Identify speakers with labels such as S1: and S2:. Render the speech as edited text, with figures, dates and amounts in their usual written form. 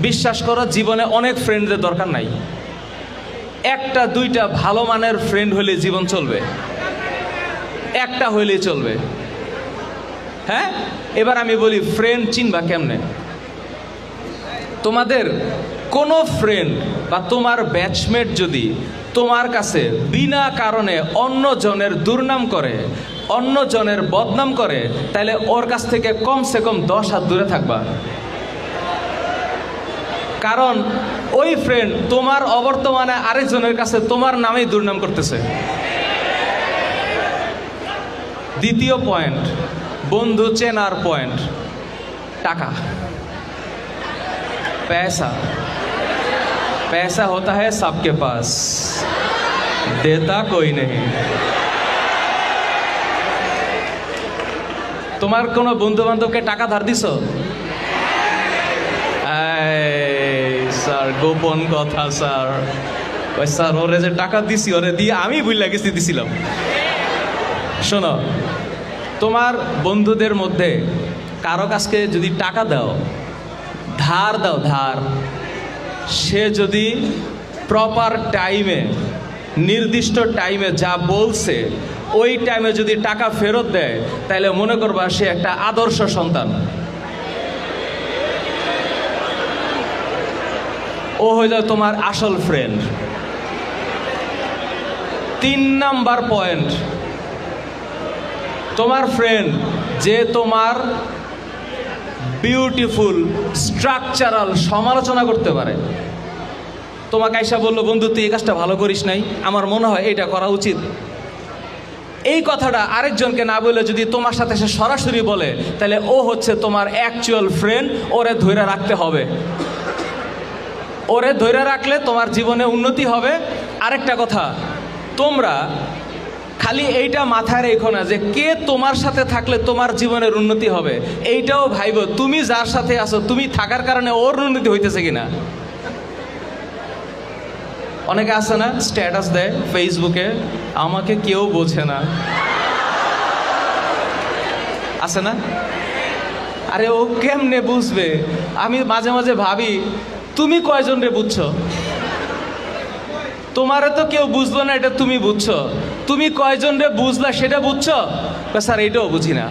S1: বিশ্বাস করো জীবনে অনেক ফ্রেন্ডদের দরকার নাই, একটা দুইটা ভালো মানের ফ্রেন্ড হলে জীবন চলবে, একটা হইলেই চলবে। হ্যাঁ, এবার আমি বলি ফ্রেন্ড চিনবা কেমনে? তোমাদের কোনো ফ্রেন্ড বা তোমার ব্যাচমেট যদি তোমার কাছে বিনা কারণে অন্য জনের দুর্নাম করে, অন্য জনের বদনাম করে, তাহলে ওর কাছ থেকে কমসে কম 10 হাত দূরে থাকবা। কারণ ওই ফ্রেন্ড তোমার অবর্তমানে আরেকজনের কাছে তোমার নামেই দুর্নাম করতেছে। দ্বিতীয় পয়েন্ট, বন্ধু চেনার পয়েন্ট, টাকা। पैसा पैसा होता है सबके पास, देता कोई नहीं। তোমার কোনো বন্ধু বান্ধবকে টাকা ধার দিছো? স্যার গোপন কথা স্যার, ওই স্যার ওরে যে টাকা দিছি ওরে দিয়ে আমি ভুল গেছি দিছিলাম। শোনো, তোমার বন্ধুদের মধ্যে কারো কাছকে যদি টাকা দাও, ধার দাও, ধার, সে যদি প্রপার টাইমে, নির্দিষ্ট টাইমে যা বলছে ওই টাইমে যদি টাকা ফেরত দেয়, তাহলে মনে করবা সে একটা আদর্শ সন্তান। ও হয়ে যায় তোমার আসল ফ্রেন্ড। 3 নাম্বার পয়েন্ট, তোমার ফ্রেন্ড যে তোমার বিউটিফুল স্ট্রাকচারাল সমালোচনা করতে পারে। তোমাকে আইসা বললো, বন্ধু তুই এই কাজটা ভালো করিস নাই, আমার মনে হয় এটা করা উচিত। এই কথাটা আরেকজনকে না বলে যদি তোমার সাথে সে সরাসরি বলে, তাহলে ও হচ্ছে তোমার অ্যাকচুয়াল ফ্রেন্ড। ওরে ধরে রাখতে হবে, ওরে ধরে রাখলে তোমার জীবনে উন্নতি হবে। আরেকটা কথা, তোমরা খালি এইটা মাথায় রেখো না যে কে তোমার সাথে থাকলে তোমার জীবনের উন্নতি হবে, এইটাও ভাইবো তুমি যার সাথে আছো তুমি থাকার কারণে ওর উন্নতি হইতেছে কিনা। অনেকে আছে না স্ট্যাটাস দেয় ফেসবুকে, আমাকে কেউ বোঝে না, আছে না? আরে ও কেমনে বুঝবে? আমি মাঝে মাঝে ভাবি, তুমি কয়জন রে বুঝছো? তোমারে তো কেউ বুঝলো না, এটা তুমি বুঝছো। তুমি কয়জন রে বুঝলা সেটা বুঝছো? স্যার এইটাও বুঝি না।